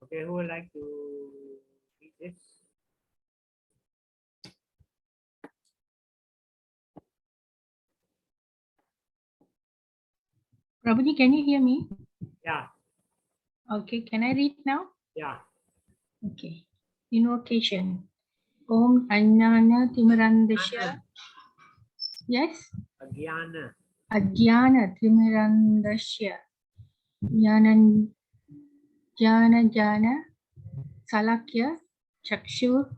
Okay, who would like to read this? Prabhuji, can you hear me? Yeah, Okay, can I read now? yeah. Okay. Invocation. Om Ajnana Timirandasya. Yes? Agyana. Ajnana Timirandasya. Jnana Jnana Salakya Chakshur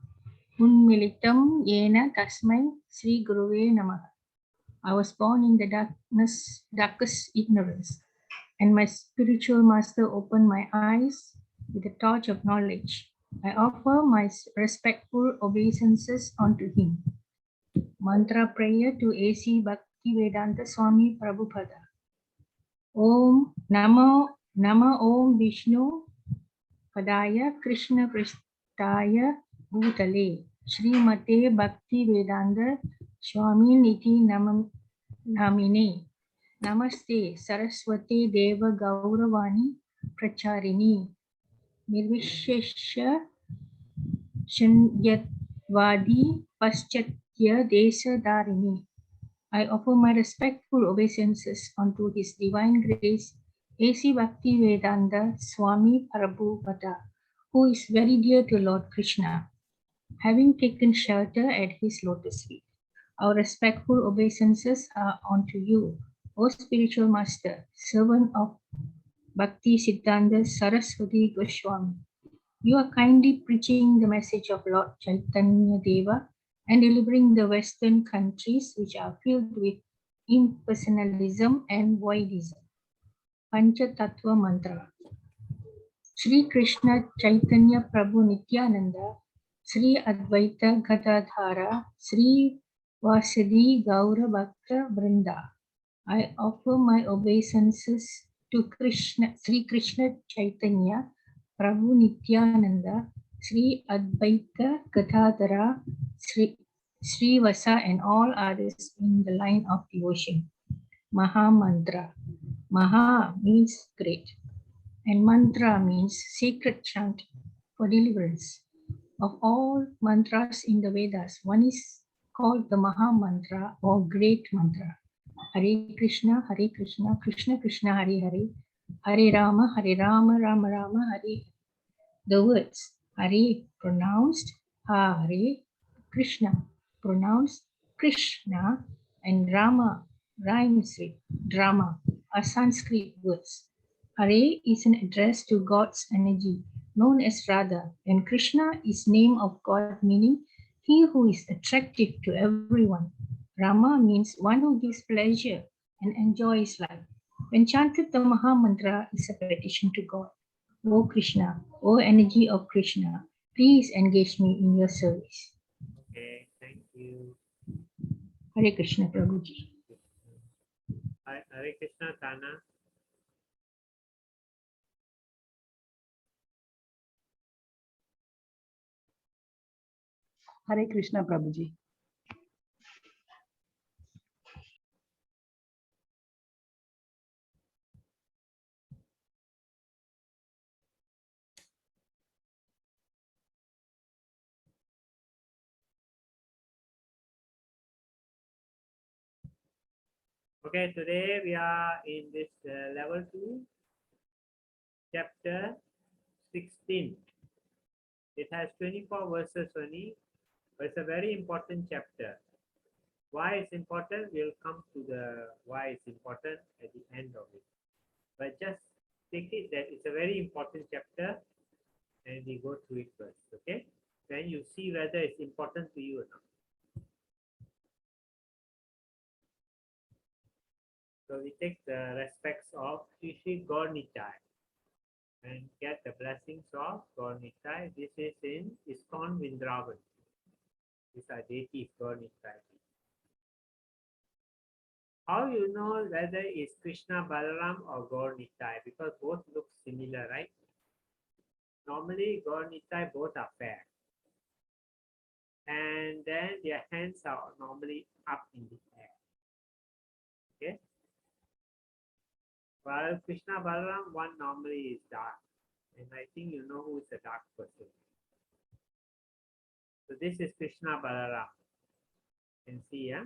Unmilitam Yena Tasmai Sri Guruve Namaha. I was born in the darkest ignorance, and my spiritual master opened my eyes with a torch of knowledge. I offer my respectful obeisances unto him. Mantra prayer to A.C. Bhaktivedanta Swami Prabhupada. Om Nama Om Vishnu Padaya Krishna Pristaya Bhutale Srimate Bhaktivedanta Swami Niti Namine Namaste Saraswati Deva Gauravani Pracharini Nirvishesha Shunyavadi Paschatya Desadharini. I offer my respectful obeisances unto His Divine Grace A.C. Bhaktivedanta Swami Prabhupada, who is very dear to Lord Krishna, having taken shelter at His lotus feet. Our respectful obeisances are unto you, O spiritual master, servant of Bhakti Siddhanta Saraswati Goswami. You are kindly preaching the message of Lord Chaitanya Deva and delivering the Western countries which are filled with impersonalism and voidism. Pancha Tattva Mantra. Sri Krishna Chaitanya Prabhu Nityananda, Sri Advaita Gadadhara, Sri Vasadi Gaura Bhakta Vrinda. I offer my obeisances to Krishna, Sri Krishna Chaitanya, Prabhu Nityananda, Sri Advaita Gadadhara, Sri Vasa and all others in the line of devotion. Maha Mantra. Maha means great and mantra means sacred chant for deliverance. Of all mantras in the Vedas, one is called the Maha Mantra or Great Mantra. Hare Krishna, Krishna Krishna, Hare Hare, Hare Rama, Rama Rama, Hare. The words Hare pronounced Hare, Krishna pronounced Krishna, and Rama rhymes with drama are Sanskrit words. Hare is an address to God's energy, known as Radha, and Krishna is name of God meaning he who is attractive to everyone. Rama means one who gives pleasure and enjoys life. When chanted, the Maha Mantra is a petition to God. O Krishna, O energy of Krishna, please engage me in your service. Okay, thank you. Hare Krishna, Prabhuji. Hare Krishna, Tana. Hare Krishna, Prabhuji. Okay, today we are in this level 2, chapter 16. It has 24 verses only, but it's a very important chapter. Why it's important, we'll come to the why it's important at the end of it. But just take it that it's a very important chapter and we go through it first, okay? Then you see whether it's important to you or not. So we take the respects of Shri Gaurnitai and get the blessings of Gaurnitai. This is in ISKCON Vrindavan. These are deities Gaurnitai. How you know whether it's Krishna Balaram or Gaurnitai? Because both look similar, right? Normally Gaurnitai both are fair. And then their hands are normally up in the air. Okay? While Krishna Balaram, one normally is dark And I think you know who is the dark person. So this is Krishna Balaram. You can see, yeah?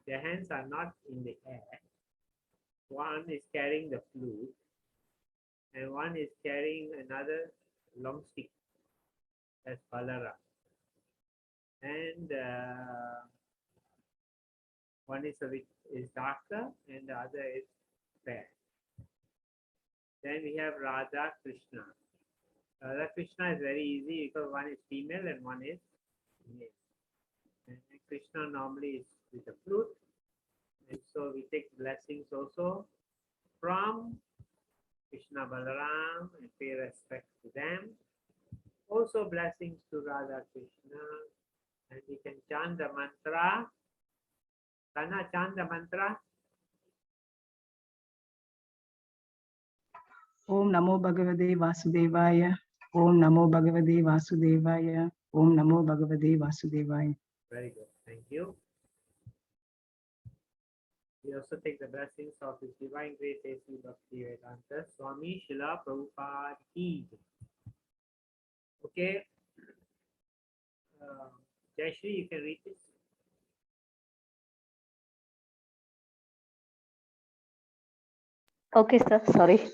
Their hands are not in the air. One is carrying the flute, and one is carrying another long stick. That's Balaram. And one is a bit is darker, and the other is fair. Then we have Radha Krishna. Radha Krishna is very easy because one is female and one is male. And Krishna normally is with the flute. And so we take blessings also from Krishna Balaram and pay respect to them. Also blessings to Radha Krishna. And we can chant the mantra. Sana, chant the mantra. Om Namo Bhagavate Vasudevaya. Om Namo Bhagavate Vasudevaya. Om Namo Bhagavate Vasudevaya. Very good. Thank you. We also take the blessings of His Divine Grace A.C. Bhaktivedanta Swami Srila Prabhupada Ki. Okay. Jayashri, you can read this. Okay, sir. Sorry.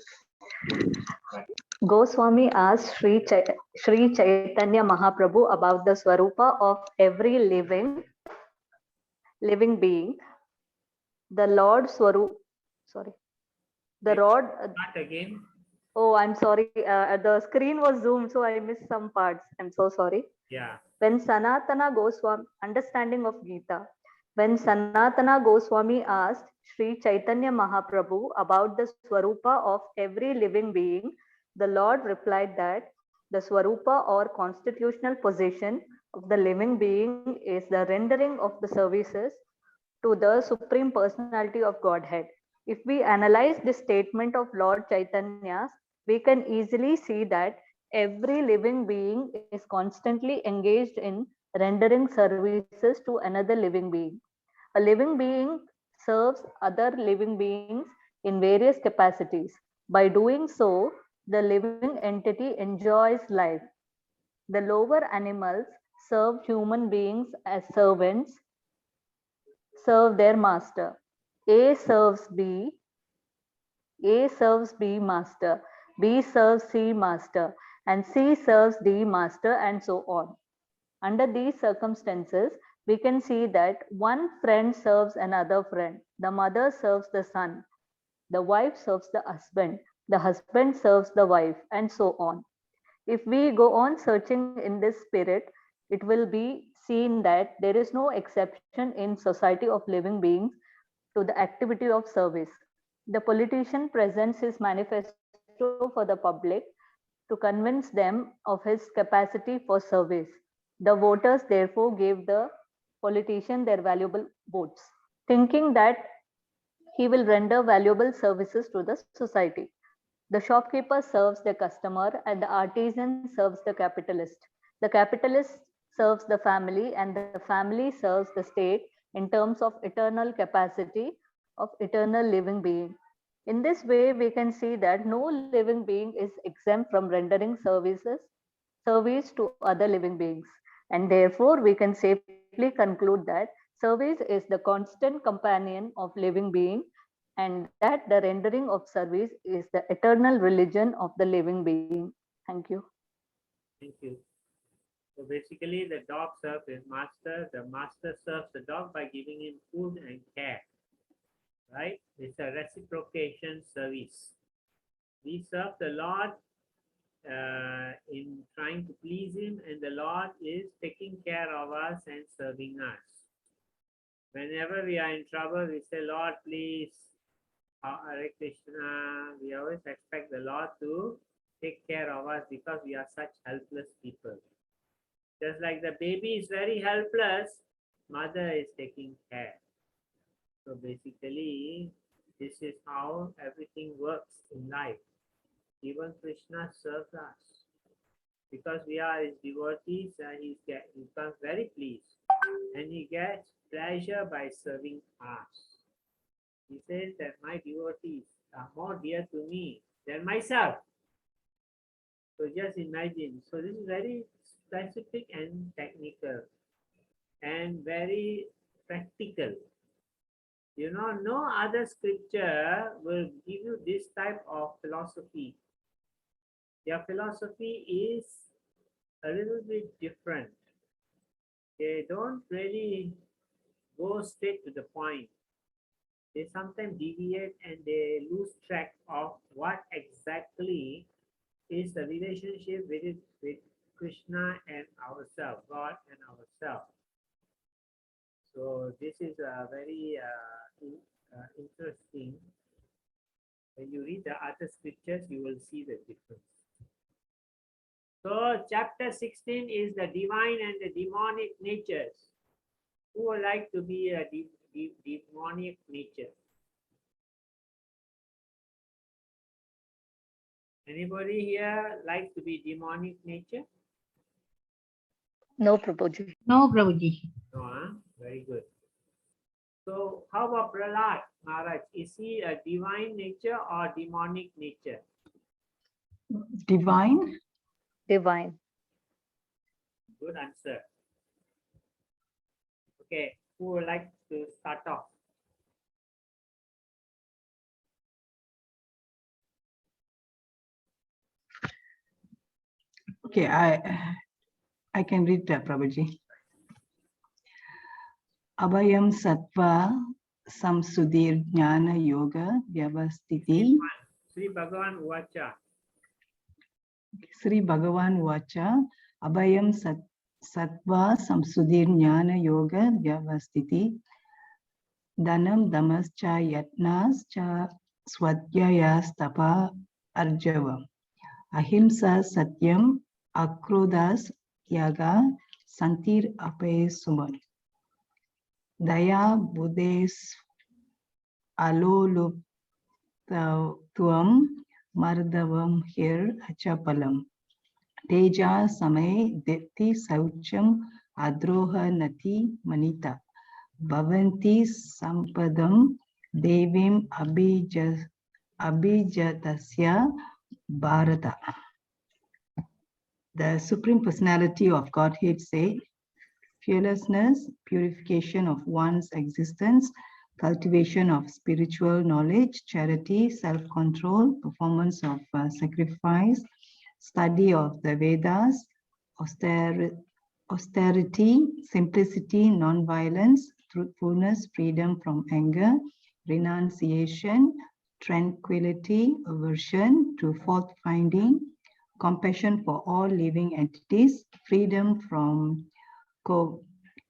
Goswami asked Sri Chaitanya Mahaprabhu about the Swarupa of every living being. The Lord Swarup. Sorry. The Lord. Start again. Oh, I'm sorry. The screen was zoomed, so I missed some parts. I'm so sorry. Yeah. When Sanatana Goswami, understanding of Gita, when Sanatana Goswami asked Sri Chaitanya Mahaprabhu about the Swarupa of every living being, the Lord replied that the Swarupa or constitutional position of the living being is the rendering of the services to the Supreme Personality of Godhead. If we analyze this statement of Lord Chaitanya's, we can easily see that every living being is constantly engaged in rendering services to another living being. A living being serves other living beings in various capacities. By doing so, the living entity enjoys life. The lower animals serve human beings as servants, serve their master. A serves B, A serves B master, B serves C master, and C serves D master, and so on. Under these circumstances, we can see that one friend serves another friend. The mother serves the son. The wife serves the husband serves the wife, and so on. If we go on searching in this spirit, it will be seen that there is no exception in society of living beings to the activity of service. The politician presents his manifesto for the public to convince them of his capacity for service. The voters therefore gave the politician their valuable votes, thinking that he will render valuable services to the society. The shopkeeper serves the customer and the artisan serves the capitalist. The capitalist serves the family and the family serves the state in terms of eternal capacity of eternal living being. In this way, we can see that no living being is exempt from rendering service to other living beings. And therefore, we can safely conclude that service is the constant companion of living being and that the rendering of service is the eternal religion of the living being. Thank you. Thank you. So basically, the dog serves his master. The master serves the dog by giving him food and care. Right? It's a reciprocation service. We serve the Lord in trying to please Him, and the Lord is taking care of us and serving us. Whenever we are in trouble, we say, Lord, please, Hare Krishna. We always expect the Lord to take care of us because we are such helpless people. Just like the baby is very helpless, mother is taking care. So basically, this is how everything works in life. Even Krishna serves us. Because we are his devotees, and he becomes very pleased. And he gets pleasure by serving us. He says that my devotees are more dear to me than myself. So just imagine. So this is very specific and technical and very practical. You know, no other scripture will give you this type of philosophy. Their philosophy is a little bit different. They don't really go straight to the point. They sometimes deviate and they lose track of what exactly is the relationship with Krishna and ourselves, God and ourselves. So this is a very interesting. When you read the other scriptures, you will see the difference. So chapter 16 is the divine and the demonic natures. Who would like to be a demonic nature? Anybody here like to be demonic nature? No, Prabhuji. No, Prabhuji. No, huh? Very good. So how about Prahlad Maharaj? Is he a divine nature or demonic nature? Divine. Divine. Good answer. Okay, who would like to start off? Okay, I can read Prabhuji. Abhayam Sattva Samsudir Jnana Yoga Vyavastiti Sri Bhagavan Uvacha. Sri Bhagavan Vacha Abhayam Sattva Samsudir Jnana Yoga Vyavastiti Dhanam Damascha Yatnascha Swadhyayas Tapa Arjavam Ahimsa Satyam Akrodas Yaga Santir Ape Suman Daya Buddhes Aloluptuam Mardavam Hir Achapalam Teja Samay Dipti Saucham Adroha Nati Manita Bhavanti Sampadam Devim Abhijatasya Bharata. The Supreme Personality of Godhead said, fearlessness, purification of one's existence, cultivation of spiritual knowledge, charity, self-control, performance of sacrifice, study of the Vedas, austerity, simplicity, non-violence, truthfulness, freedom from anger, renunciation, tranquility, aversion to fault-finding, compassion for all living entities, freedom from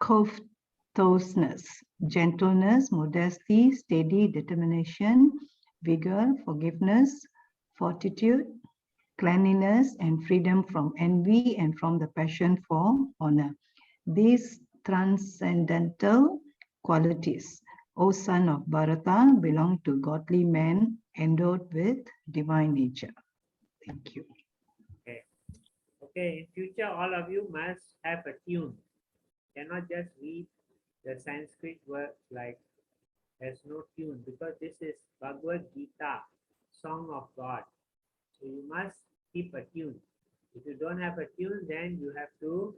covetousness, gentleness, modesty, steady determination, vigor, forgiveness, fortitude, cleanliness, and freedom from envy and from the passion for honor. These transcendental qualities, O son of Bharata, belong to godly men endowed with divine nature. Thank you. Okay, in future, all of you must have a tune. Cannot just read the Sanskrit words like there's no tune, because this is Bhagavad Gita, Song of God. So you must keep a tune. If you don't have a tune, then you have to,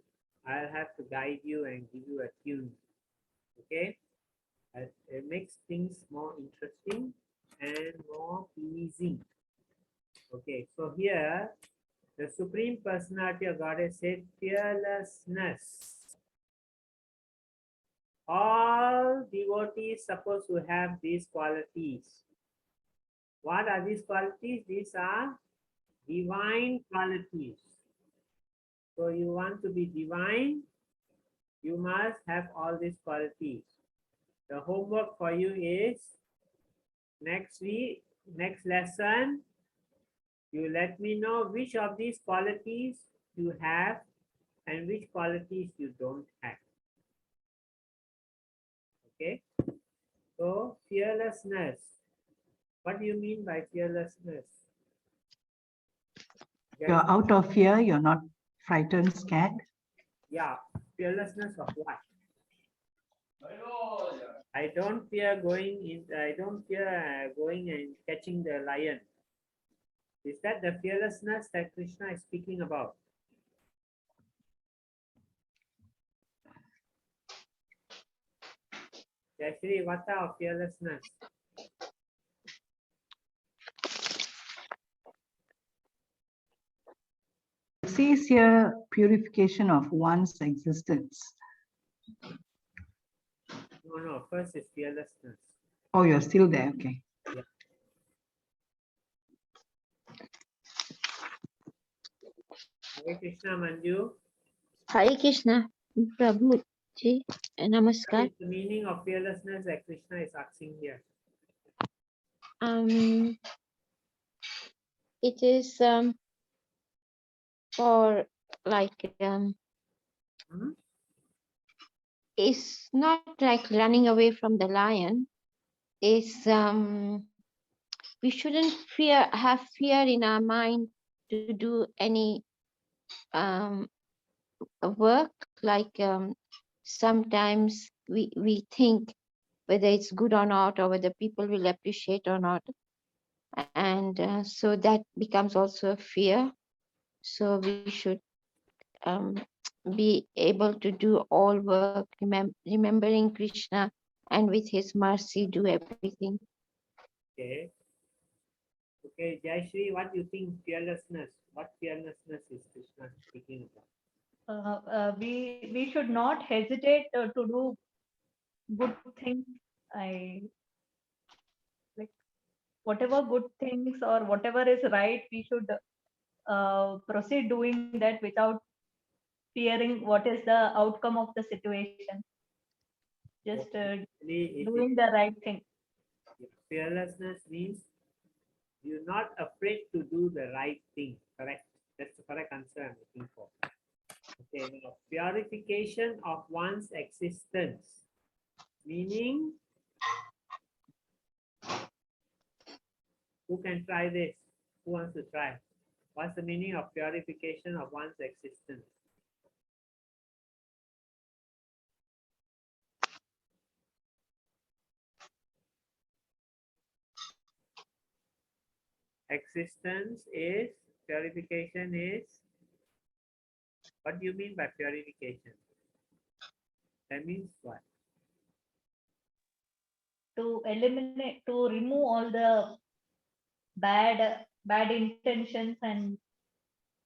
I'll have to guide you and give you a tune. Okay? It makes things more interesting and more pleasing. Okay, so here the Supreme Personality of Godhead said fearlessness. All devotees supposed to have these qualities. What are these qualities? These are divine qualities. So you want to be divine, you must have all these qualities. The homework for you is next week, next lesson, you let me know which of these qualities you have and which qualities you don't have. Okay? So fearlessness. What do you mean by fearlessness? You're out of fear, you're not frightened, scared. Yeah, fearlessness of what? I don't fear going and catching the lion. Is that the fearlessness that Krishna is speaking about? Jayashree, what are fearlessness? It says here purification of one's existence. No, first is fearlessness. Oh, you're still there. Okay. Hare Krishna, Manju. Hare Krishna, Prabhu ji, What Namaskar. is the meaning of fearlessness that Krishna is asking here? It is for like Hmm? it's not like running away from the lion. It's we shouldn't have fear in our mind to do any work. Like sometimes we think whether it's good or not, or whether people will appreciate or not, and so that becomes also a fear. So we should be able to do all work, remembering Krishna, and with his mercy do everything. Okay. Okay, Jayashree, what do you think fearlessness? What fearlessness is Krishna speaking about? We should not hesitate to do good things. I like whatever good things or whatever is right, we should proceed doing that without fearing what is the outcome of the situation. Just Actually, doing the right thing. fearlessness means you're not afraid to do the right thing. Correct. That's the correct answer I'm looking for. Okay. Now, purification of one's existence, meaning who can try this? Who wants to try? What's the meaning of purification of one's existence? Existence is, purification is, what do you mean by purification? That means what? To eliminate, to remove all the bad intentions and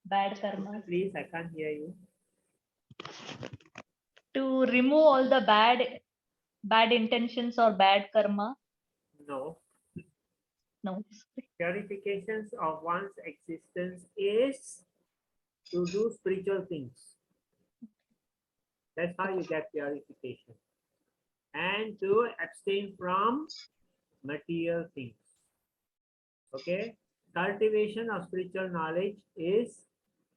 bad karma. Please, I can't hear you. To remove all the bad intentions or bad karma. No. No. Purifications of one's existence is to do spiritual things. That's how you get purification. And to abstain from material things. Okay? Cultivation of spiritual knowledge is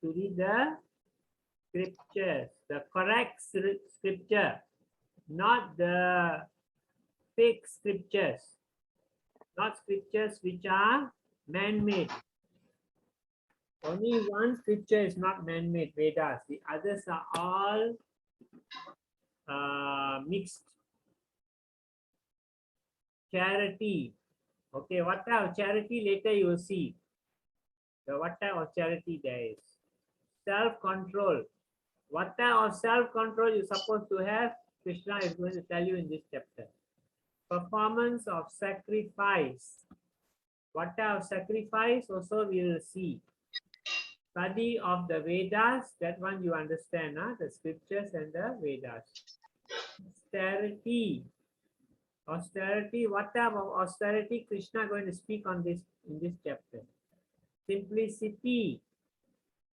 to read the scriptures, the correct scripture, not the fake scriptures, not scriptures which are man-made. Only one scripture is not man-made, Vedas. The others are all mixed. Charity. Okay, what type of charity later you will see. So what type of charity there is? Self-control. What type of self-control you're supposed to have? Krishna is going to tell you in this chapter. Performance of sacrifice. What type of sacrifice also we will see. Study of the Vedas, that one you understand, huh? The scriptures and the Vedas. Austerity. Austerity, what type of austerity Krishna going to speak on this in this chapter? Simplicity.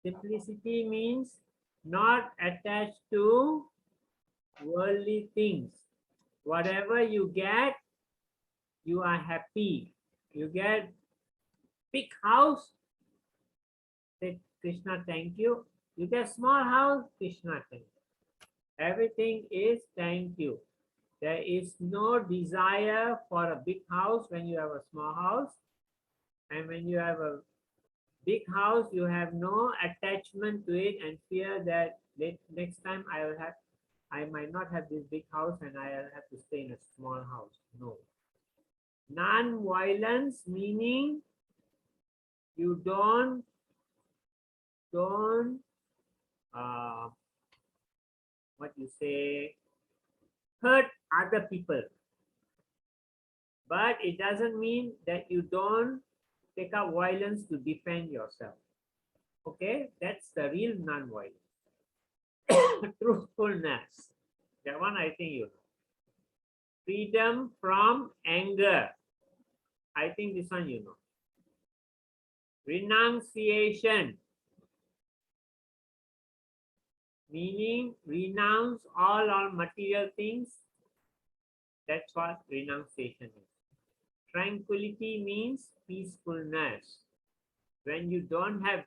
Simplicity means not attached to worldly things. Whatever you get, you are happy. You get big house, say Krishna thank you. You get small house, Krishna thank you. Everything is thank you. There is no desire for a big house when you have a small house. And when you have a big house, you have no attachment to it and fear that next time I might not have this big house and I'll have to stay in a small house. No. Non-violence meaning You don't what you say, hurt other people. But it doesn't mean that you don't take up violence to defend yourself. Okay, that's the real non-violence. Truthfulness, that one I think you know. Freedom from anger, I think this one you know. Renunciation, meaning renounce all material things. That's what renunciation is. Tranquility means peacefulness. When you don't have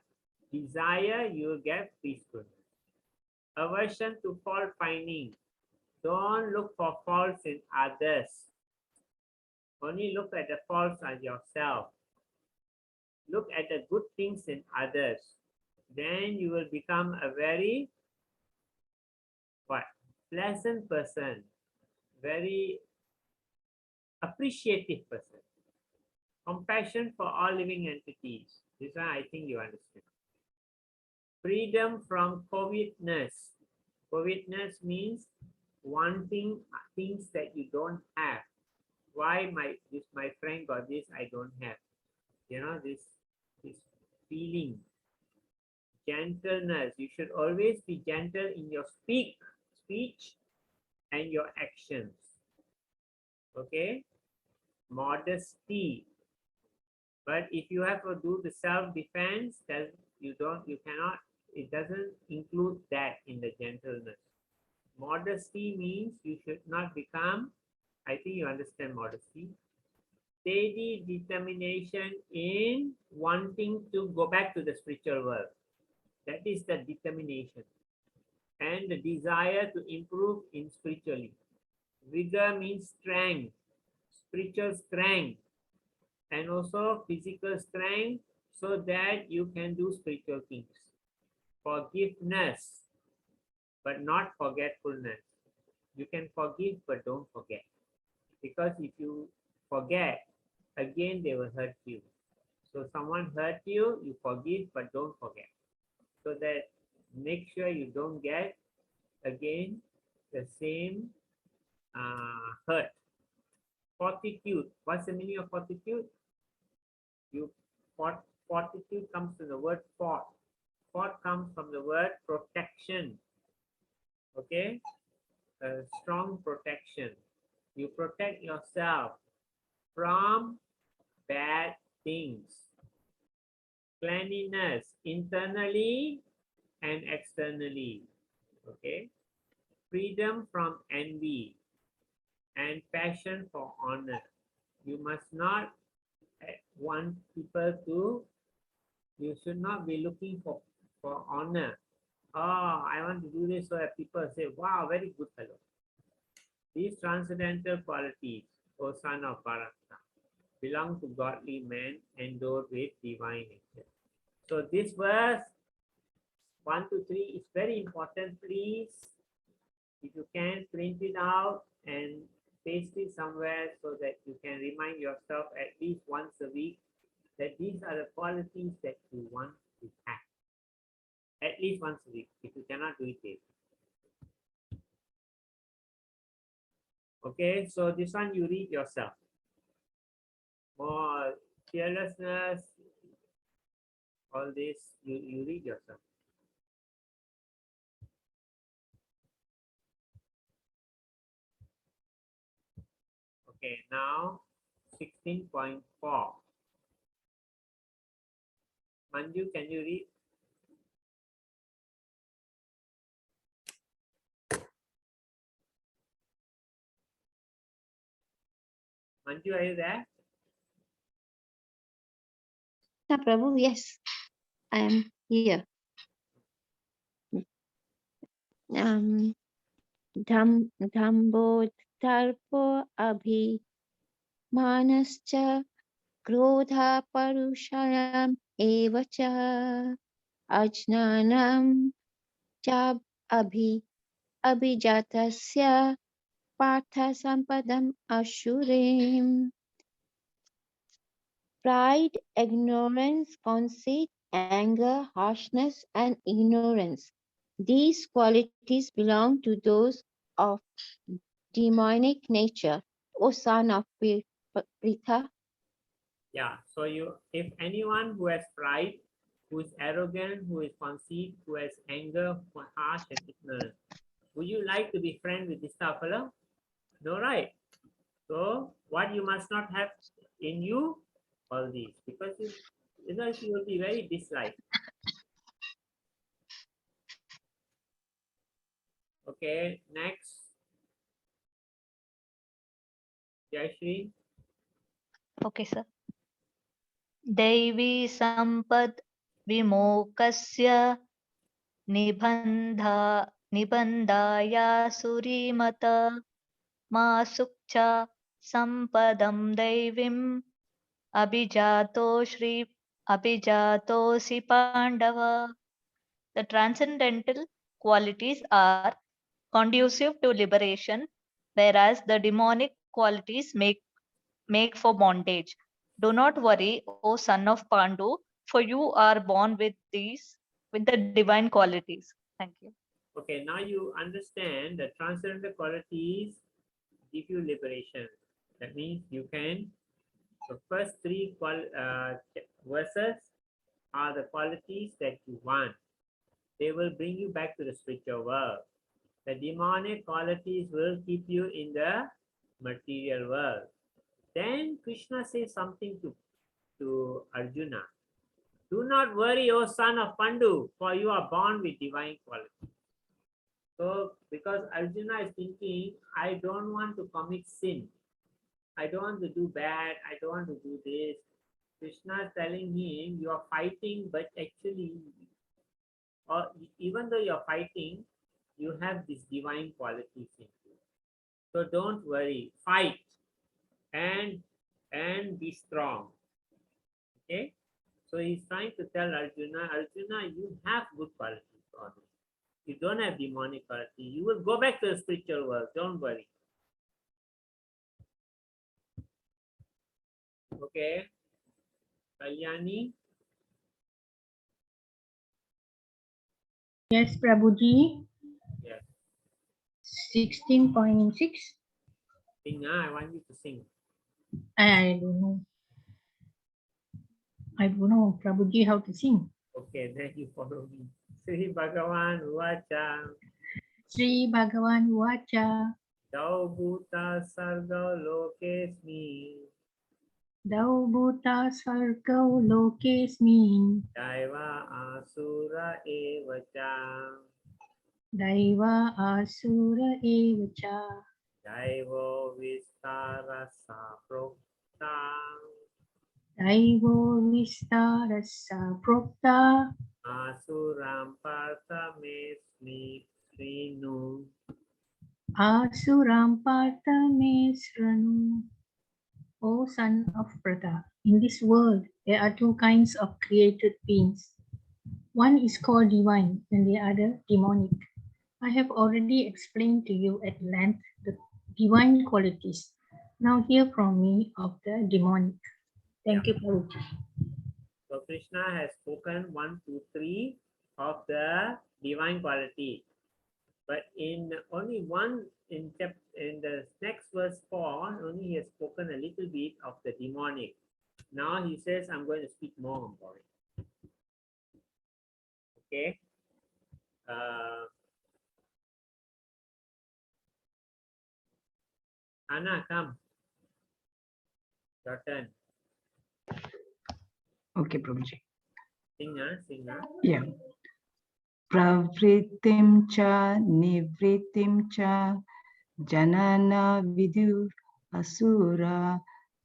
desire, you get peacefulness. Aversion to fault finding. Don't look for faults in others. Only look at the faults on yourself. Look at the good things in others. Then you will become a very pleasant person, very appreciative person. Compassion for all living entities. This one I think you understand. Freedom from covetous. Covetous means wanting things that you don't have. Why my friend got this, I don't have. You know, this feeling. Gentleness. You should always be gentle in your speech and your actions. Okay? Modesty. But if you have to do the self-defense, then you cannot, it doesn't include that in the gentleness. Modesty means you should not become, I think you understand modesty, steady determination in wanting to go back to the spiritual world. That is the determination. And the desire to improve in spiritually. Vigor means strength, spiritual strength, and also physical strength so that you can do spiritual things. Forgiveness, but not forgetfulness. You can forgive, but don't forget. Because if you forget, again they will hurt you. So someone hurt you, you forgive, but don't forget. So that make sure you don't get again the same hurt. Fortitude. What's the meaning of fortitude? Fortitude comes from the word fort. Fort comes from the word protection. Okay? Strong protection. You protect yourself from bad things. Cleanliness, internally and externally. Okay? Freedom from envy and passion for honor. You must not want people to, you should not be looking for honor. Oh, I want to do this so that people say, wow, very good fellow. These transcendental qualities, O son of Bharata, belong to godly men endowed with divine nature. So this verse 1 to 3 is very important. Please, if you can, print it out and paste it somewhere so that you can remind yourself at least once a week that these are the qualities that you want to have. At least once a week, if you cannot do it daily. Okay, so this one you read yourself. More fearlessness, all this, you read yourself. Okay, now 16.4. Manju, can you read? Manju, are you there? Prabhu, yes, I am here. Dhambo tarpo abhi manascha krodha parushayam evacha ajnanam cha abhijatasya partha sampadam ashurim. pride, ignorance, conceit, anger, harshness, and ignorance. These qualities belong to those of demonic nature. O son of Pritha, Yeah. So if anyone who has pride, who is arrogant, who is conceit, who has anger, who is harsh and ignorant, would you like to be friend with this type of fellow? No, right? So what you must not have in you, all these, because you will be very disliked. Okay, next, Jayashri. Okay, sir. Devi sampad vimokasya nibandhaya surimata masukcha sampadam devim abhijatosi pandava. The transcendental qualities are conducive to liberation, whereas the demonic qualities make for bondage. Do not worry, O son of Pandu, for you are born with the divine qualities. Thank you. Okay, now you understand the transcendental qualities give you liberation. That means you can, the first three verses are the qualities that you want. They will bring you back to the spiritual world. The demonic qualities will keep you in the material world. Then Krishna says something to Arjuna. Do not worry, O son of Pandu, for you are born with divine qualities. So, because Arjuna is thinking, I don't want to commit sin. I don't want to do bad. I don't want to do this. Krishna is telling him, you are fighting, but actually, or even though you're fighting, you have these divine qualities in you. So don't worry, fight and be strong. Okay? So he's trying to tell Arjuna, Arjuna, you have good qualities on you. You don't have demonic quality. You will go back to the spiritual world. Don't worry. Okay? Kalyani? Yes, Prabhuji. Yes. 16.6. Sing, I want you to sing. I don't know. I don't know, Prabhuji, how to sing. Okay, then you follow me. Sri Bhagavan Vacha. Sri Bhagavan Vacha. Dau Bhuta Sarga Lokesmi. Dau bhuta sargau lokesmin. Daiva Asura Evacha. Daiva asura evacha. Daivo Vistarasa Prokta. Daivo vistarasa prokta. Asuram Parthamesmi Srinu. Asuram partha me sranu. O son of Pratha, in this world there are two kinds of created beings. One is called divine and the other demonic. I have already explained to you at length the divine qualities. Now hear from me of the demonic. Thank you, Prabhuji. So Krishna has spoken 1, 2, 3 of the divine quality. But in only one, in the next verse 4, only he has spoken a little bit of the demonic. Now he says, I'm going to speak more about it. Okay. Anna, come. Your turn. Okay, Prabhuji. Sing, sing. Yeah. Pravritim cha nivritim cha janana vidu asura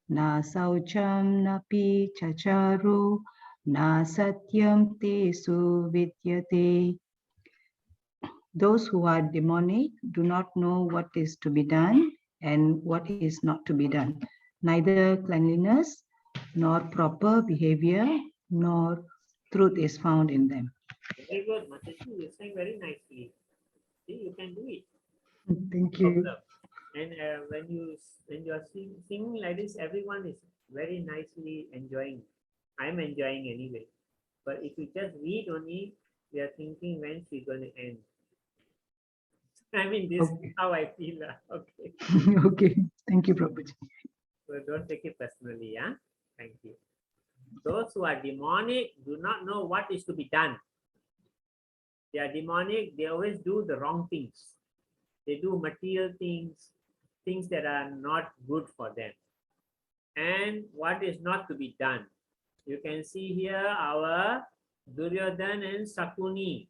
na saucham napi chacharu na satyam te suvidyate. Those who are demonic do not know what is to be done and what is not to be done. Neither cleanliness nor proper behavior nor truth is found in them. Very good, Mataji. You're saying very nicely. See, you can do it. Thank you. Observe. And when you are singing like this, everyone is very nicely enjoying. I'm enjoying anyway. But if you just read only, we are thinking when's we going to end. I mean, this is Okay. how I feel. Okay. Okay. Thank you, Prabhuji. So don't take it personally, yeah? Thank you. Those who are demonic do not know what is to be done. They are demonic, they always do the wrong things. They do material things, things that are not good for them. And what is not to be done. You can see here our Duryodhan and Sakuni.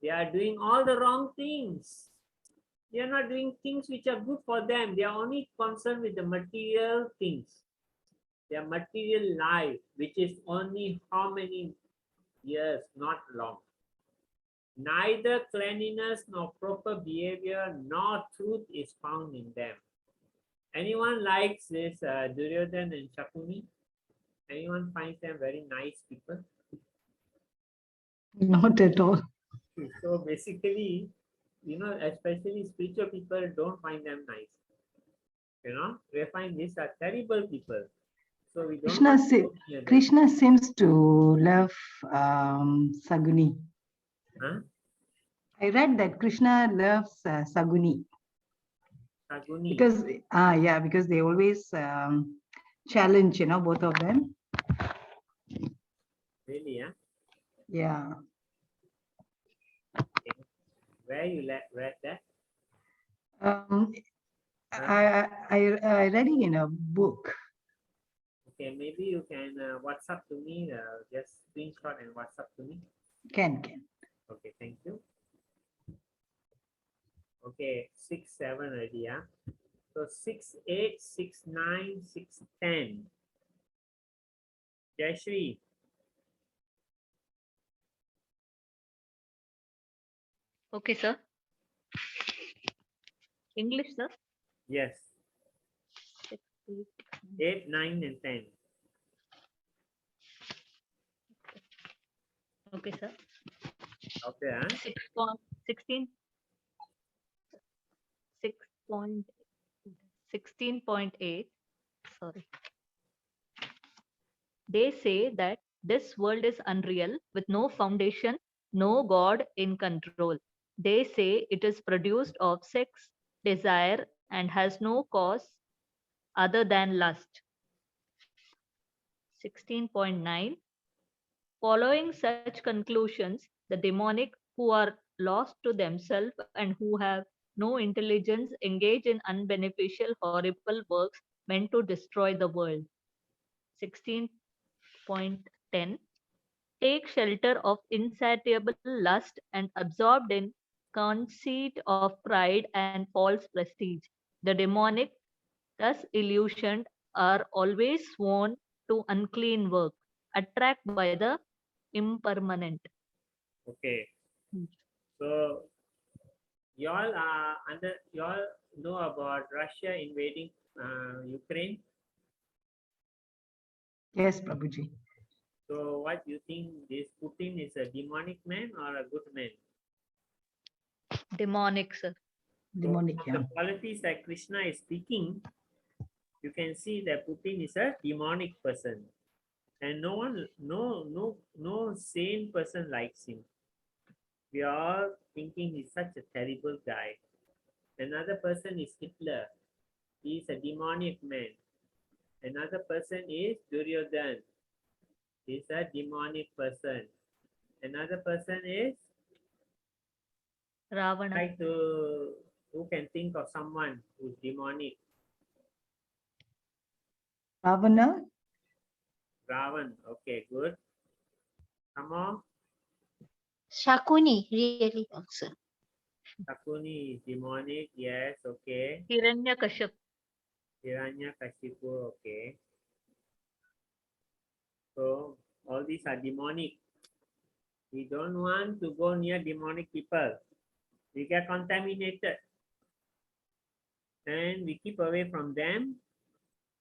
They are doing all the wrong things. They are not doing things which are good for them. They are only concerned with the material things. Their material life, which is only how many years, not long. Neither cleanliness nor proper behavior nor truth is found in them. Anyone likes this Duryodhan and Shakuni? Anyone finds them very nice people? Not at all. So basically, especially spiritual people don't find them nice. They find these are terrible people. So we don't Krishna, want to go near them. Krishna seems to love Saguni. Huh? I read that Krishna loves Saguni Saguni. because because they always challenge, both of them. Really, yeah? Yeah. Where you read that? I read it in a book. Okay, maybe you can WhatsApp to me, just screenshot and WhatsApp to me. Can. Okay, thank you. Okay, 6, 7 already, yeah? So 6, 8, 6, 9, 6, 10. Jayashri. Okay, sir. English, sir. Yes. 6, 8, 8, 9, and 10. okay, sir. Okay, huh? 16. 16.8. Sorry. They say that this world is unreal with no foundation, no God in control. They say it is produced of sex, desire, and has no cause other than lust. 16.9. Following such conclusions, the demonic who are lost to themselves and who have no intelligence engage in unbeneficial, horrible works meant to destroy the world. 16.10. Take shelter of insatiable lust and absorbed in conceit of pride and false prestige. The demonic, thus illusioned, are always sworn to unclean work, attracted by the impermanent. Okay. Hmm. So y'all know about Russia invading Ukraine. Yes, Prabhuji. So what do you think, this Putin is a demonic man or a good man? Demonic, sir. Demonic, So, the qualities that Krishna is speaking, you can see that Putin is a demonic person. And no sane person likes him. We are all thinking he's such a terrible guy. Another person is Hitler. He is a demonic man. Another person is Duryodhan. He's a demonic person. Another person is Ravana. who can think of someone who's demonic? Ravana. Ravan. Okay, good. Come on. Shakuni, really also. Sakuni is demonic. Yes, okay. Hiranyakaship. Hiranyakashipu, okay. So all these are demonic. We don't want to go near demonic people. We get contaminated. And we keep away from them,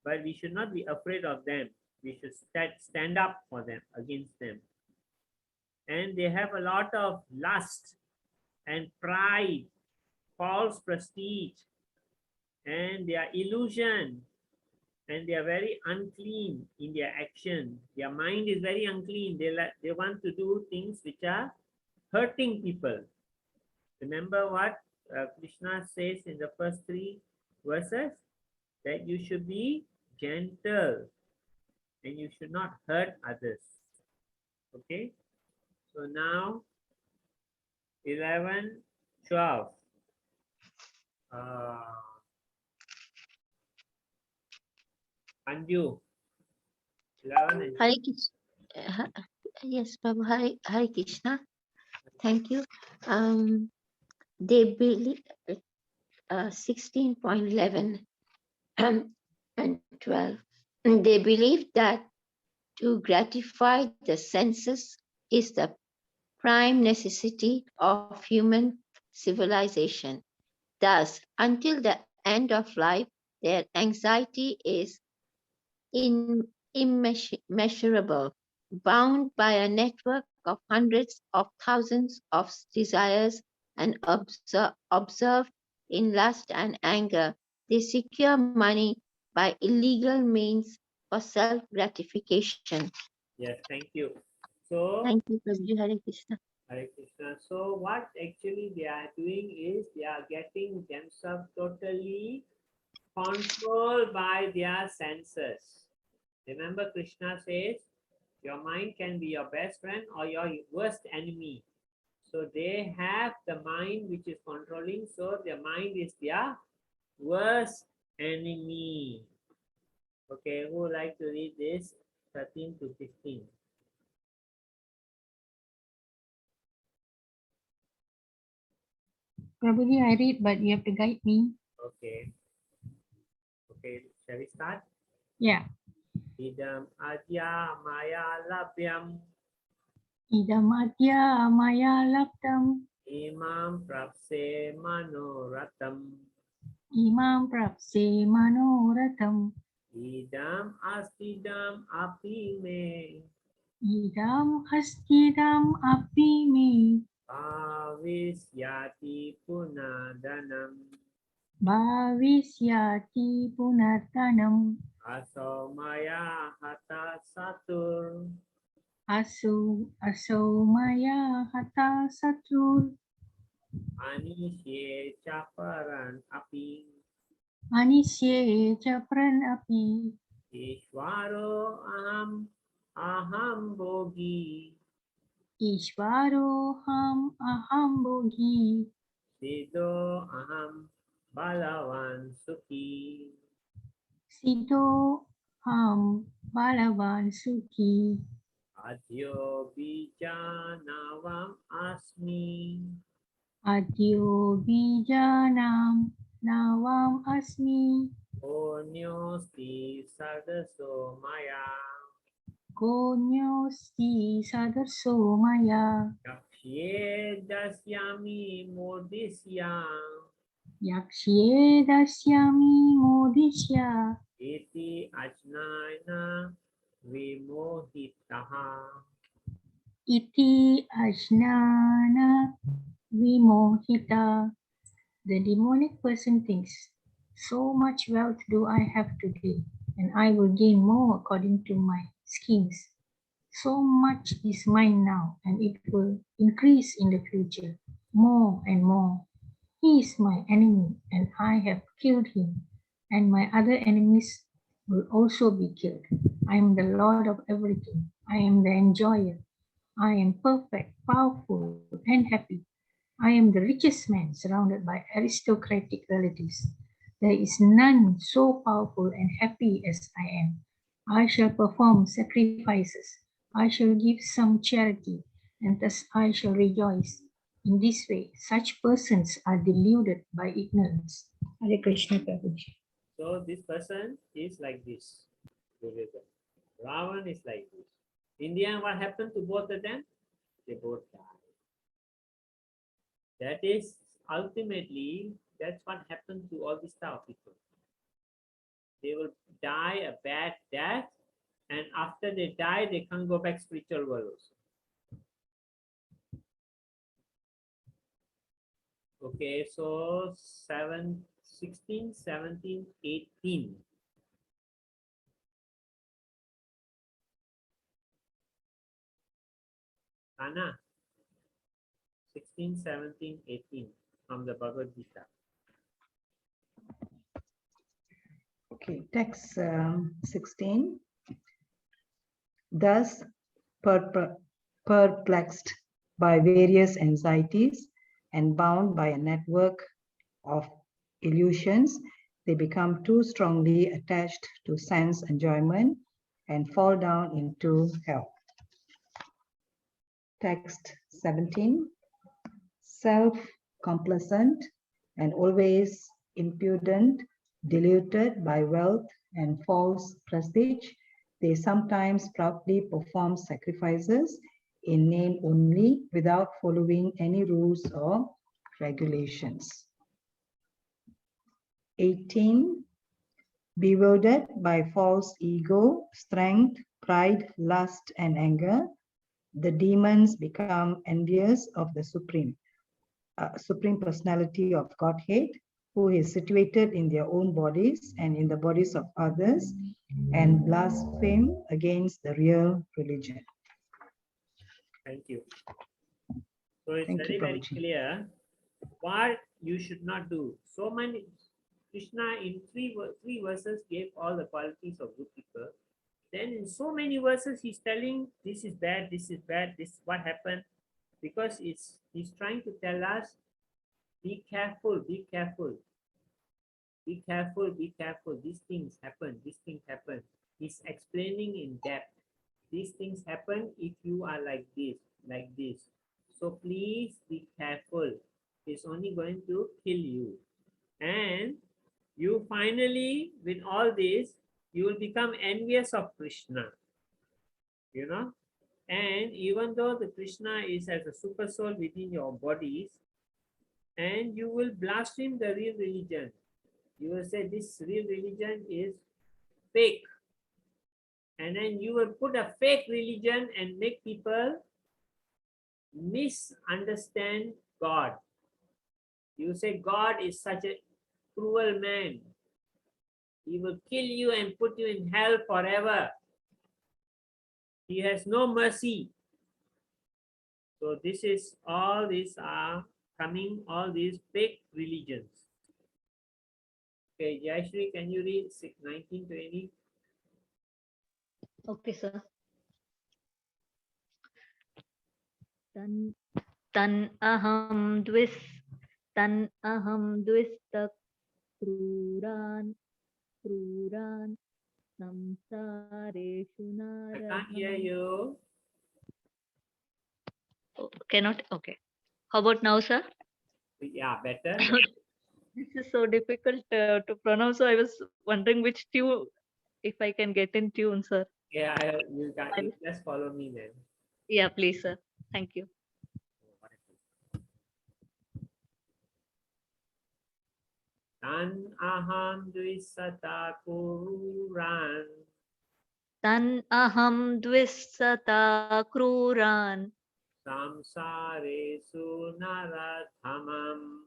but we should not be afraid of them. We should stand up for them, against them. And they have a lot of lust and pride, false prestige. and they are illusion, and they are very unclean in their action. Their mind is very unclean. They want to do things which are hurting people. Remember what Krishna says in the first 3 verses? That you should be gentle and you should not hurt others. Okay, so now 11, 12. Anju, 11 and Hare Krishna. Yes, Prabhu. Hare Krishna. Thank you. They believe 16.11 and 12. They believe that to gratify the senses is the prime necessity of human civilization. Thus, until the end of life, their anxiety is immeasurable, bound by a network of hundreds of thousands of desires and observed in lust and anger. They secure money by illegal means for self-gratification. yes, thank you. So, Thank you, Prabhuji. Hare Krishna. Hare Krishna. So what actually they are doing is they are getting themselves totally controlled by their senses. Remember Krishna says, your mind can be your best friend or your worst enemy. So they have the mind which is controlling, so their mind is their worst enemy. Okay, who would like to read this 13 to 15? Prabhuji, I read, but you have to guide me. Okay. Okay, shall we start? Yeah. Idam adya maya labhyam Idamadya maya laptam imam prapse manoratam imam prapse manoratam idam astidam api me idam astidam api me avisyati punadanam bhavisyati punartanam aso maya hata satur aso maya hata satur anisye chaparan api anisye chapran api ishvaro aham bogi ishvaro aham bogi siddho aham balavan sukhi siddho ham balavan sukhi adyo bijanavam asmi adyo bijanam navam asmi onyosti sardaso maya konyosti sadarso maya yakshye dasyami modisyam yakshye dasyami modishya iti ajnana vimohitaha. iti ajnana vimohita. The demonic person thinks, so much wealth do I have today, and I will gain more according to my schemes. So much is mine now, and it will increase in the future, more and more. He is my enemy, and I have killed him, and my other enemies will also be killed. I am the Lord of everything. I am the enjoyer. I am perfect, powerful, and happy. I am the richest man surrounded by aristocratic relatives. There is none so powerful and happy as I am. I shall perform sacrifices. I shall give some charity, and thus I shall rejoice. In this way, such persons are deluded by ignorance. Hare Krishna Prabhuji. So this person is like this. Ravan is like this. In the end, what happened to both of them? They both died. That is ultimately, that's what happened to all these type of people. They will die a bad death, and after they die, they can't go back spiritual world also. Okay, so 16, 17, 18. Anna, 16, 17, 18 from the Bhagavad Gita. Okay, text 16. Thus, perplexed by various anxieties and bound by a network of illusions, they become too strongly attached to sense enjoyment and fall down into hell. Text 17. Self-complacent and always impudent, deluded by wealth and false prestige, they sometimes proudly perform sacrifices in name only without following any rules or regulations. 18. Bewildered by false ego, strength, pride, lust, and anger, the demons become envious of the Supreme Personality of Godhead, who is situated in their own bodies and in the bodies of others, and blaspheme against the real religion. Thank you. So it's Thank you, very Prabhuji. clear what you should not do. So many, Krishna in three verses gave all the qualities of good people. Then in so many verses he's telling this is bad, this is bad, this is what happened. Because he's trying to tell us, be careful, be careful. Be careful, be careful. These things happen, these things happen. He's explaining in depth. These things happen if you are like this, like this. So please be careful. It's only going to kill you. And you finally, with all this, you will become envious of Krishna. You know? And even though the Krishna is as a super soul within your bodies, and you will blaspheme the real religion. You will say this real religion is fake. And then you will put a fake religion and make people misunderstand God. You say God is such a cruel man. He will kill you and put you in hell forever. He has no mercy. So this is, all these are coming, all these fake religions. Okay, Jayashri, can you read 19, 20? Okay, sir. Tan aham dvista kruran samsareshu I can't hear you. Cannot. Okay. How about now, sir? Yeah, better. This is so difficult to pronounce. So I was wondering which tune, if I can get in tune, sir. Yeah, you just follow me then. Yeah, please, sir. Thank you. Tan aham dvisata kururan Tan aham dvisata kruran samsaresu narathamam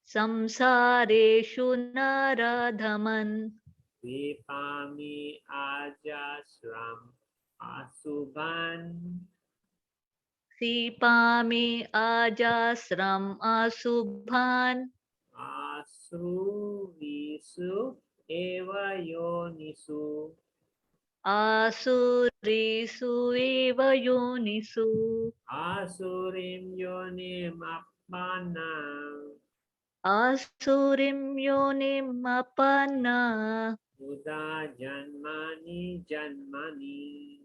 samsareshu naradhaman vipami ajasram asubhan sipami ajasram asubhan asru visu eva yonisu asurisu eva yonisu asurim yonim appanam asurim yonim apanna Muda janmani janmani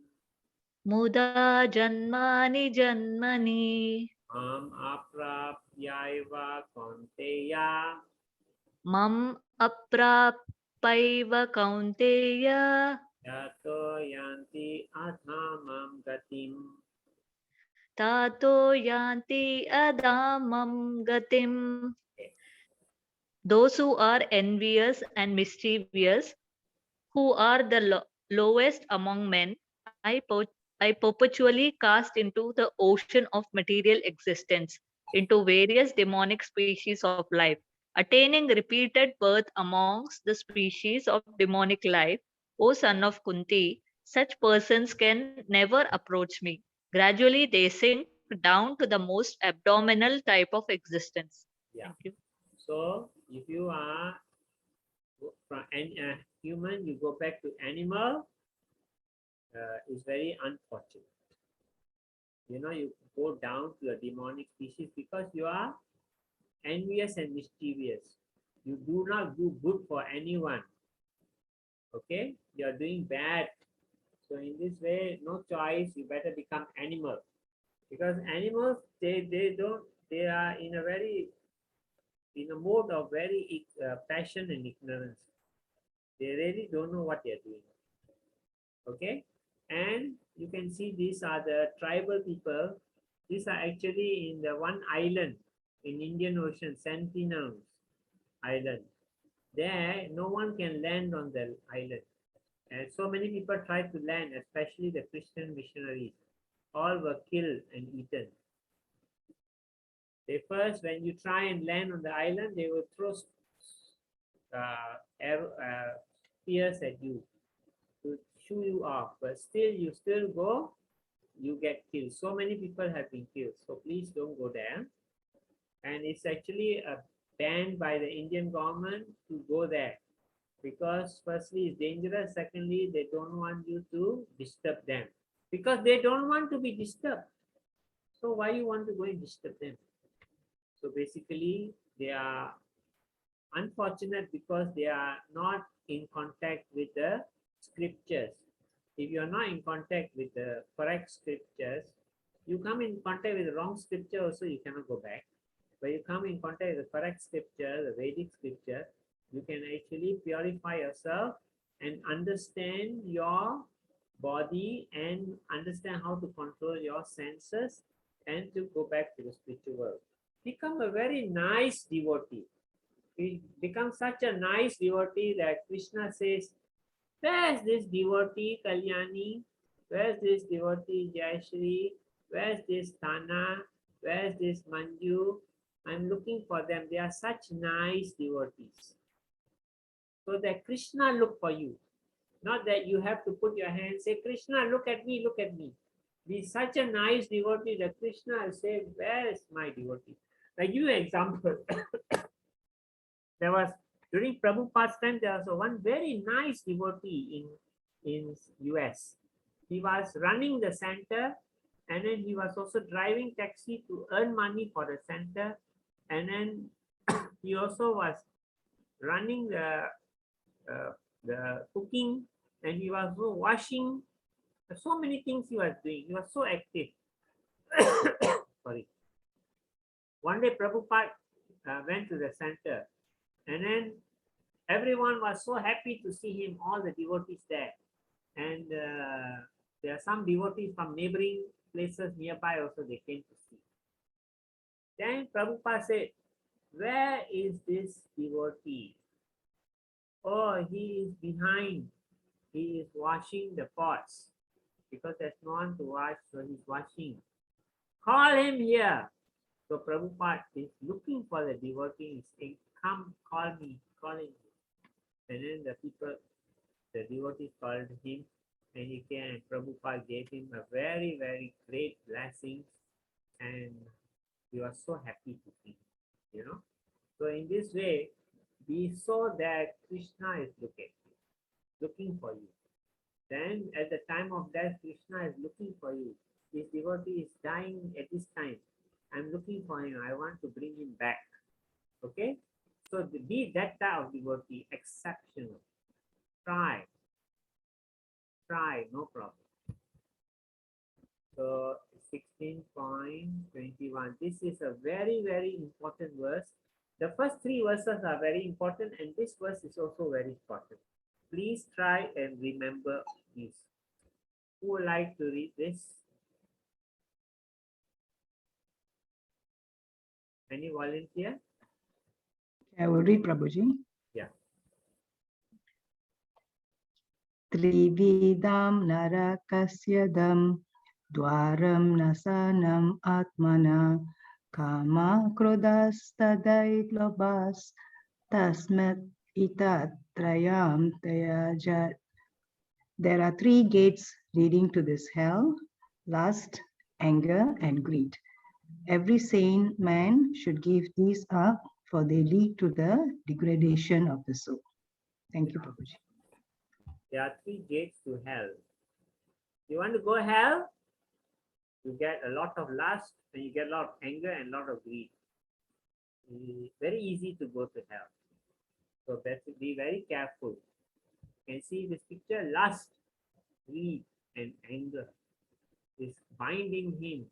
muda janmani janmani Am aprapyaiva konteya mam aprapaiva kaunteya Yato yanti adhamam gatim. tato yanti adamam gatim. Those who are envious and mischievous, who are the lowest among men, I perpetually cast into the ocean of material existence, into various demonic species of life, attaining repeated birth amongst the species of demonic life, O son of Kunti, such persons can never approach me. Gradually, they sink down to the most abdominal type of existence. Yeah. Thank you. So if you are from human, you go back to animal, is very unfortunate. You know, you go down to a demonic species because you are envious and mischievous. You do not do good for anyone. Okay, you are doing bad. So in this way, no choice. You better become animal, because animals they are in a mode of very passion and ignorance. They really don't know what they are doing. Okay, and you can see these are the tribal people. These are actually in the one island in Indian Ocean, Sentinels Island. There, no one can land on the island. And so many people tried to land, especially the Christian missionaries. All were killed and eaten. They first, when you try and land on the island, they will throw spears at you to shoo you off. But still, you still go, you get killed. So many people have been killed. So please don't go there. And it's actually banned by the Indian government to go there, because firstly it's dangerous, secondly they don't want you to disturb them, because they don't want to be disturbed. So why you want to go and disturb them? So basically they are unfortunate because they are not in contact with the scriptures. If you are not in contact with the correct scriptures, you come in contact with the wrong scripture also, you cannot go back. But you come in contact with the correct scripture, the Vedic scripture, you can actually purify yourself and understand your body and understand how to control your senses and to go back to the spiritual world. Become a very nice devotee. Become such a nice devotee that Krishna says, where's this devotee Kalyani? Where's this devotee Jayashri? Where's this Tana? Where's this Manju? I'm looking for them. They are such nice devotees. So that Krishna look for you. Not that you have to put your hand, say, Krishna, look at me, look at me. Be such a nice devotee that Krishna will say, where is my devotee? I give you an example. There was, during Prabhupada's time, there was one very nice devotee in US. He was running the center, and then he was also driving taxi to earn money for the center. And then he also was running the cooking, and he was washing. So many things he was doing. He was so active. Sorry. One day Prabhupada went to the center, and then everyone was so happy to see him, all the devotees there. And there are some devotees from neighboring places nearby also, they came to see. Then Prabhupada said, where is this devotee? Oh, he is behind. He is washing the pots, because there's no one to wash, so he's washing. Call him here. So Prabhupada is looking for the devotee, saying, come, call me, call him. And then the devotees called him, and he came, and Prabhupada gave him a very, very great blessing, and he was so happy to see him, So in this way, we saw that Krishna is looking for you. Then at the time of death, Krishna is looking for you. This devotee is dying at this time. I'm looking for him. I want to bring him back. Okay? So be that type of devotee, exceptional. Try, no problem. So 16.21. This is a very, very important verse. The first three verses are very important, and this verse is also very important. Please try and remember this. Who would like to read this? Any volunteer? I will read, Prabhuji. Yeah. Trividam narakasyadam dwaram nasanam atmana Kama krodas tadait lobas tasmat itatrayam tayajat. There are three gates leading to this hell: lust, anger, and greed. Every sane man should give these up, for they lead to the degradation of the soul. Thank you, Prabhuji. There are three gates to hell. You want to go hell? You get a lot of lust, and you get a lot of anger and a lot of greed. Very easy to go to hell. So better be very careful. You can see this picture: lust, greed, and anger is binding him,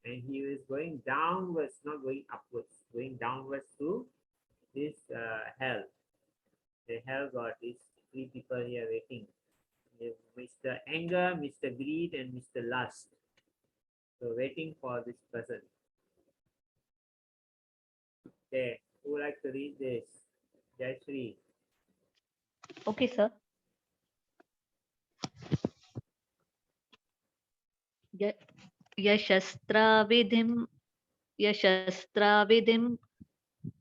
and he is going downwards, not going upwards, going downwards to this hell. The hell god is three people here waiting: Mr. Anger, Mr. Greed, and Mr. Lust. So waiting for this person. Okay, who would like to read this? Jayashree. Okay, sir. Yashastra vidhim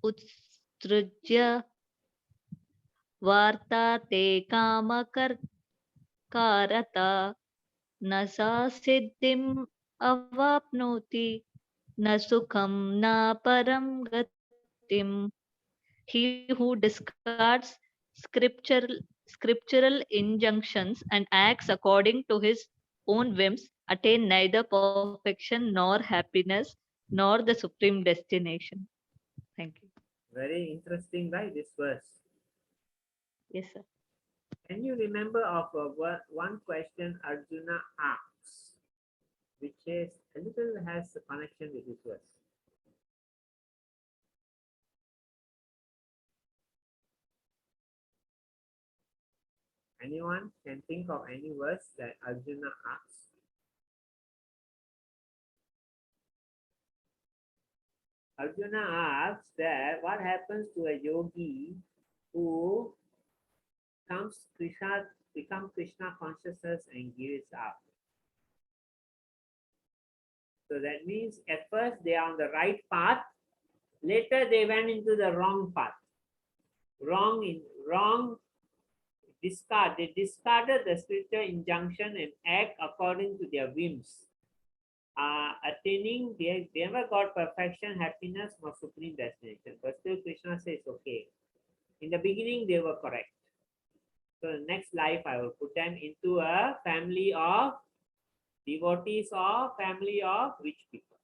utstrujya varta te karata nasa siddhim avapnoti na sukham na param gatim. He who discards scriptural injunctions and acts according to his own whims attain neither perfection nor happiness nor the supreme destination. Thank you. Very interesting, right? This verse. Yes, sir. Can you remember of one question Arjuna asks, which is a little has a connection with this verse? Anyone can think of any verse that Arjuna asks? Arjuna asks that what happens to a yogi who become Krishna consciousness and gives up. So that means at first they are on the right path, later they went into the wrong path. They discarded the spiritual injunction and act according to their whims. Attaining, they never got perfection, happiness, or supreme destination. But still Krishna says, okay, in the beginning they were correct. So the next life I will put them into a family of devotees or family of rich people.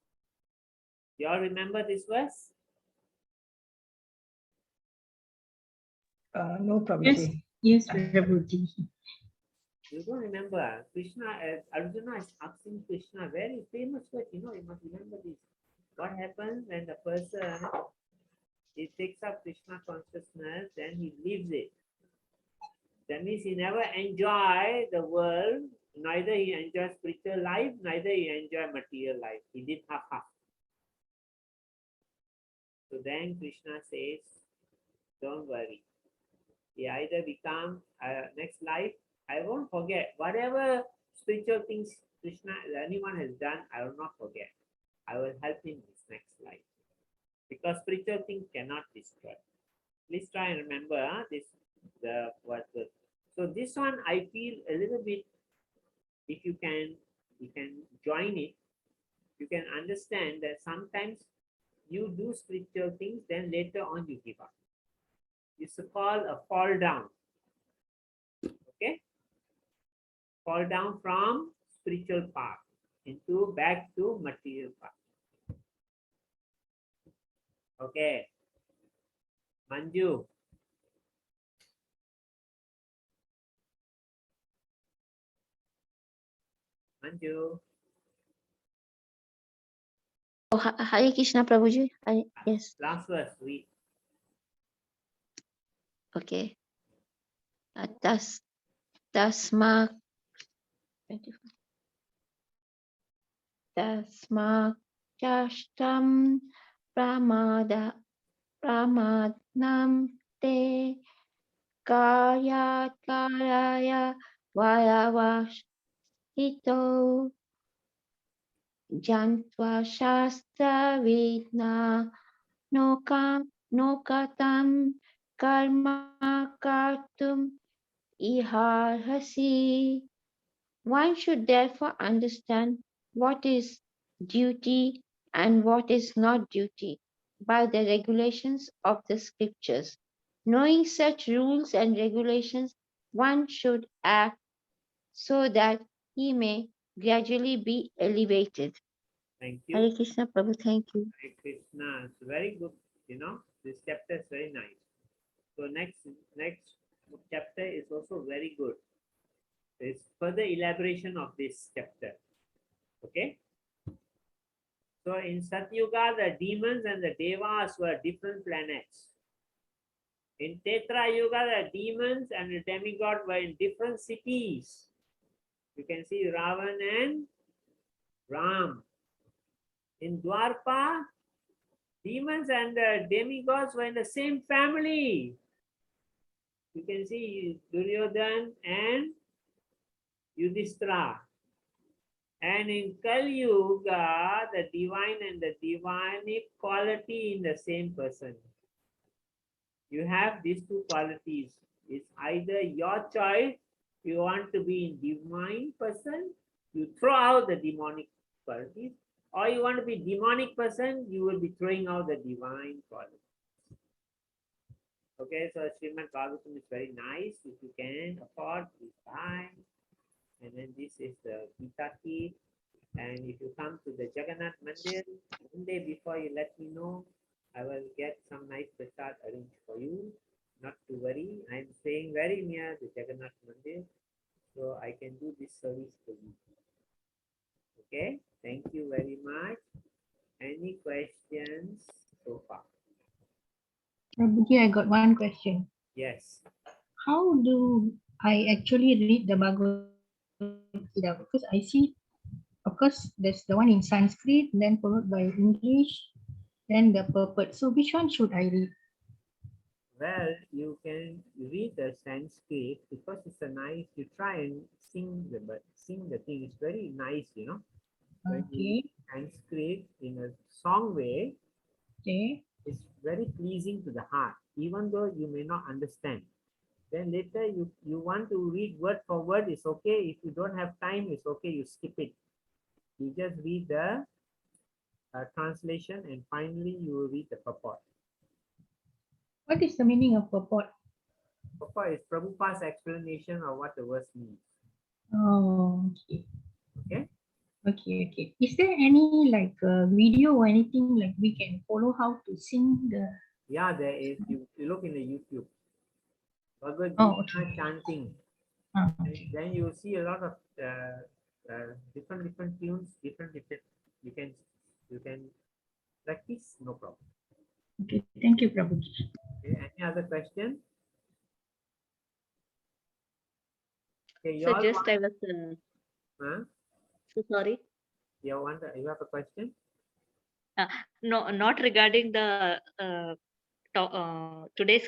You all remember this verse? No, Prabhuji. Yes, Prabhuji. You don't remember? Krishna, Arjuna is asking Krishna, very famous verse, you must remember this. What happens when the person, he takes up Krishna consciousness, then he leaves it. That means he never enjoy the world, neither he enjoys spiritual life, neither he enjoy material life. He did half-half. So then Krishna says, don't worry. He either become next life, I won't forget. Whatever spiritual things Krishna, anyone has done, I will not forget. I will help him this next life. Because spiritual things cannot destroy. Please try and remember so this one I feel a little bit, if you can join it, you can understand that sometimes you do spiritual things, then later on you give up. It's called a fall down. Okay? Fall down from spiritual path into back to material path. Okay. Manju. Manju. Oh, Hare Krishna, Prabhuji. Yes. Last verse, read. Okay. Tasma Chashtam Pramadnam Te Karaya Vayavash Ito jantva shastra vedna nokatam karma kartum iharhasi. One should therefore understand what is duty and what is not duty by the regulations of the scriptures. Knowing such rules and regulations, one should act so that he may gradually be elevated. Thank Hare you. Krishna Prabhu, thank you. Hare Krishna. It's very good. This chapter is very nice. So next chapter is also very good. It's further elaboration of this chapter. Okay. So in Satyuga, the demons and the devas were different planets. In Tetra Yuga, the demons and the demigod were in different cities. You can see Ravan and Ram. In Dwarpa, demons and the demigods were in the same family. You can see Duryodhan and Yudhishthira. And in Kali Yuga, the divine and the divinic quality in the same person. You have these two qualities. It's either your choice. You want to be in divine person, you throw out the demonic qualities, or you want to be demonic person, you will be throwing out the divine qualities. Okay, so Srimad Bhagavatam is very nice. If you can afford, please buy. And then this is the Gita key. And if you come to the Jagannath Mandir, one day before you let me know, I will get some nice prasad arranged for you. Not to worry, I am staying very near the Jagannath Mandir, so I can do this service for you. Okay, thank you very much. Any questions so far? Prabhuji, I got one question. Yes. How do I actually read the Bhagavad Gita? Because I see, of course, there's the one in Sanskrit, then followed by English, then the purport. So which one should I read? Well, you can read the Sanskrit because it's a nice. You try and sing the thing. It's very nice, When you Okay. read Sanskrit in a song way, Okay. it's very pleasing to the heart, even though you may not understand. Then later you want to read word for word, it's okay. If you don't have time, it's okay, you skip it. You just read the translation and finally you will read the purport. What is the meaning of purport? Purport is Prabhupada's explanation of what the verse means. Oh, okay. Okay? Okay, okay. Is there any like video or anything like we can follow how to sing the? Yeah, there is. You look in the YouTube. Bhagavad Oh, Gita okay. chanting. Okay. Then you see a lot of different tunes, different. You can practice, no problem. Okay. Thank you, Prabhuji. Okay, any other question? Okay, you So all just want, I was so sorry. you have a question? No, not regarding the today's